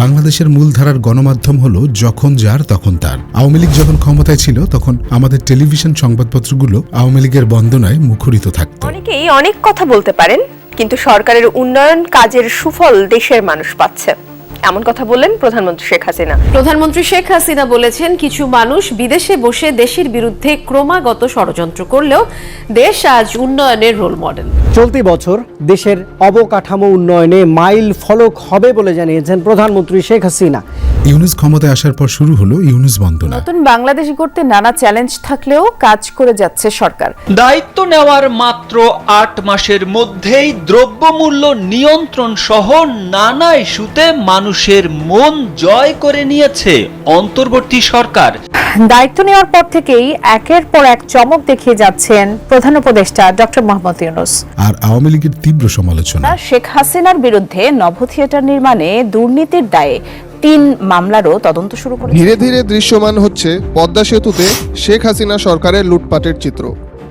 বাংলাদেশের মূলধারার গণমাধ্যম হলো যখন যার তখন তার। আওয়ামী লীগ যখন ক্ষমতায় ছিল তখন আমাদের টেলিভিশন সংবাদপত্রগুলো আওয়ামী লীগের বন্দনায় মুখরিত থাকত। অনেকেই অনেক কথা বলতে পারেন, কিন্তু সরকারের উন্নয়ন কাজের সুফল দেশের মানুষ পাচ্ছে, এমন কথা বললেন প্রধানমন্ত্রী শেখ হাসিনা। প্রধানমন্ত্রী শেখ হাসিনা বলেছেন, কিছু মানুষ বিদেশে বসে দেশের বিরুদ্ধে ক্রমাগত ষড়যন্ত্র করলেও দেশ আজ উন্নয়নের রোল মডেল। চলতি বছর দেশের অবকাঠামো উন্নয়নে মাইল ফলক হবে বলে জানিয়েছেন প্রধানমন্ত্রী শেখ হাসিনা। ইউনূস ক্ষমতায় আসার পর শুরু হলো ইউনূস বন্দনা। নতুন বাংলাদেশ গড়তে নানা চ্যালেঞ্জ থাকলেও কাজ করে যাচ্ছে সরকার। দায়িত্ব নেওয়ার মাত্র 8 মাসের মধ্যেই দ্রব্যমূল্য নিয়ন্ত্রণ সহ নানা ইস্যুতে মানুষের মন জয় করে নিয়েছে অন্তর্বর্তী সরকার। দায়িত্ব নেওয়ার পর থেকেই একের পর এক চমক দেখিয়ে যাচ্ছেন প্রধান উপদেষ্টা ডক্টর মোহাম্মদ ইউনূস। আর আওয়ামী লীগের তীব্র সমালোচনা। শেখ হাসিনার বিরুদ্ধে নভ থিয়েটার নির্মাণে দুর্নীতির দায়ে 3 মামলারও তদন্ত শুরু করেছে। ধীরে ধীরে দৃশ্যমান হচ্ছে পদ্মা সেতুতে শেখ হাসিনা সরকারের লুটপাটের চিত্র।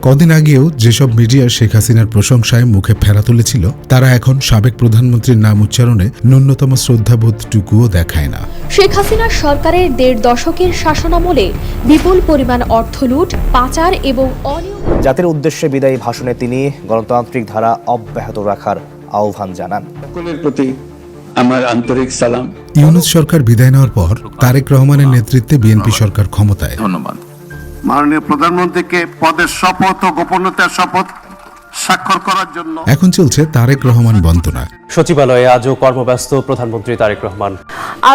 কদিন আগেও যেসব মিডিয়া শেখ হাসিনার প্রশংসায় মুখে ফেরা তুলেছিল, তারা এখন সাবেক প্রধানমন্ত্রীর নাম উচ্চারণে ন্যূনতম শ্রদ্ধাবোধটুকুও দেখায় না। শেখ হাসিনার সরকারের 1.5 দশকের শাসনামলে বিপুল পরিমাণ অর্থ লুট, পাচার এবং অনিয়ম। জাতির উদ্দেশ্যে বিদায়ী ভাষণে তিনি গণতান্ত্রিক ধারা অব্যাহত রাখার আহ্বান জানান। সকলের প্রতি আমার আন্তরিক সালাম। ইউনূস সরকার বিদায় নেওয়ার পর তারেক রহমানের নেতৃত্বে বিএনপি সরকার ক্ষমতায়। ধন্যবাদ। মাননীয় প্রধানমন্ত্রীকে পদের শপথ ও গোপনীয়তার শপথ স্বাক্ষর করার জন্য এখন চলছে তারেক রহমান বন্দনা। সচিবালয়ে আজও কর্মব্যস্ত প্রধানমন্ত্রী তারেক রহমান।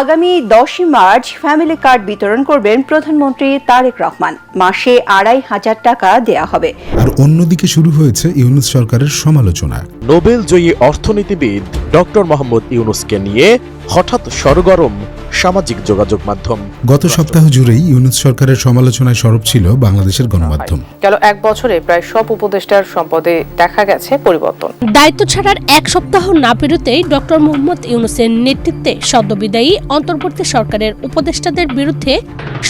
আগামী 10 মার্চ ফ্যামিলি কার্ড বিতরণ করবেন প্রধানমন্ত্রী তারেক রহমান। মাসে 2,500 টাকা দেয়া হবে। আর অন্যদিকে শুরু হয়েছে ইউনূস সরকারের সমালোচনা। নোবেল জয়ী অর্থনীতিবিদ ডক্টর মোহাম্মদ ইউনূসকে নিয়ে হঠাৎ সরগরম সামাজিক যোগাযোগ মাধ্যম। গত সপ্তাহ জুড়েই ইউনূস সরকারের সমালোচনায় সরব ছিল বাংলাদেশের গণমাধ্যম। গেল 1 বছরে প্রায় সব উপদেষ্টার সম্পদে দেখা গেছে পরিবর্তন। দায়িত্ব ছাড়ার 1 সপ্তাহ না পেরোতেই ডক্টর মোহাম্মদ ইউনূসের নেতৃত্বে সদ্যবিদায়ী অন্তর্বর্তী সরকারের উপদেষ্টাদের বিরুদ্ধে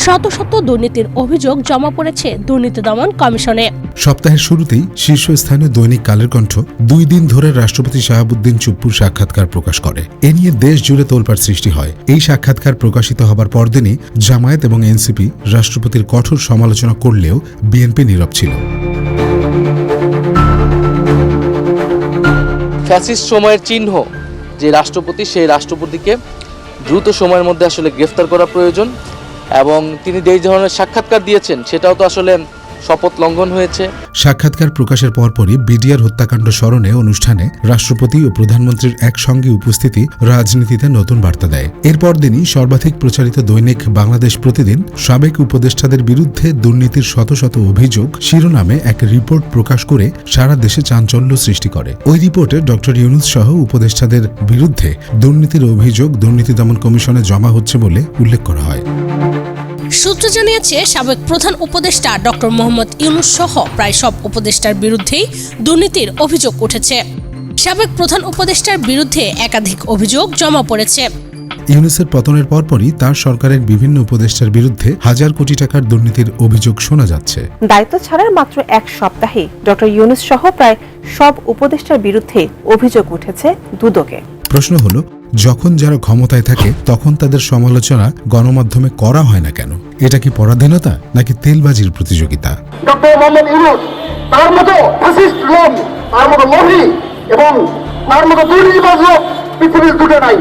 শত শত দুর্নীতির অভিযোগ জমা পড়েছে দুর্নীতি দমন কমিশনে। সপ্তাহের শুরুতেই শীর্ষস্থানীয় দৈনিক কালের কণ্ঠ 2 দিন ধরে রাষ্ট্রপতি শাহাবুদ্দিন চুপ্পুর সাক্ষাৎকার প্রকাশ করে। এ নিয়ে দেশ জুড়ে তোলপাড় সৃষ্টি হয়। এই সাক্ষাৎকার প্রকাশিত হবার পরদিনই জামায়াত এবং এনসিপি রাষ্ট্রপতির কঠোর সমালোচনা করলেও বিএনপি নীরব ছিল। ফ্যাসিস্ট সময়ের চিহ্ন যে রাষ্ট্রপতি, সেই রাষ্ট্রপতিকে দ্রুত সময়ের মধ্যে আসলে গ্রেফতার করা প্রয়োজন। এবং তিনি যে ধরনের সাক্ষাৎকার দিয়েছেন সেটাও তো আসলে শপথ লঙ্ঘন হয়েছে। সাক্ষাৎকার প্রকাশের পরপরই বিডিআর হত্যাকাণ্ড স্মরণে অনুষ্ঠানে রাষ্ট্রপতি ও প্রধানমন্ত্রীর একসঙ্গে উপস্থিতি রাজনীতিতে নতুন বার্তা দেয়। এরপর দিনই সর্বাধিক প্রচারিত দৈনিক বাংলাদেশ প্রতিদিন সাবেক উপদেষ্টাদের বিরুদ্ধে দুর্নীতির শত শত অভিযোগ শিরোনামে এক রিপোর্ট প্রকাশ করে সারা দেশে চাঞ্চল্য সৃষ্টি করে। ওই রিপোর্টে ডক্টর ইউনূস সহ উপদেষ্টাদের বিরুদ্ধে দুর্নীতির অভিযোগ দুর্নীতি দমন কমিশনে জমা হচ্ছে বলে উল্লেখ করা হয়। সূত্র জানিয়েছে, সাবেক প্রধান উপদেষ্টা ডক্টর মোহাম্মদ ইউনূস সহ প্রায় সব উপদেষ্টার বিরুদ্ধেই দুর্নীতির অভিযোগ উঠেছে। সাবেক প্রধান উপদেষ্টার বিরুদ্ধে একাধিক অভিযোগ জমা পড়েছে। ইউনূসের পতনের পরপরই তার সরকারের বিভিন্ন উপদেষ্টার বিরুদ্ধে হাজার কোটি টাকার দুর্নীতির অভিযোগ শোনা যাচ্ছে। দায়িত্ব ছাড়ার মাত্র 1 সপ্তাহে ডক্টর ইউনূস সহ প্রায় সব উপদেষ্টার বিরুদ্ধে অভিযোগ উঠেছে দুদকে। প্রশ্ন হলো, যখন যারা ক্ষমতায় থাকে তখন তাদের সমালোচনা গণমাধ্যমে করা হয় না কেন? এটা কি পরাধীনতা নাকি তেলবাজির প্রতিযোগিতা? ডক্টর মোহাম্মদ ইউনূস তার মতো ফ্যাসিস্ট লোক, তার মতো লোভী এবং তার মতো দুর্নীতিবাজ লোক পৃথিবীর দুটো নাই।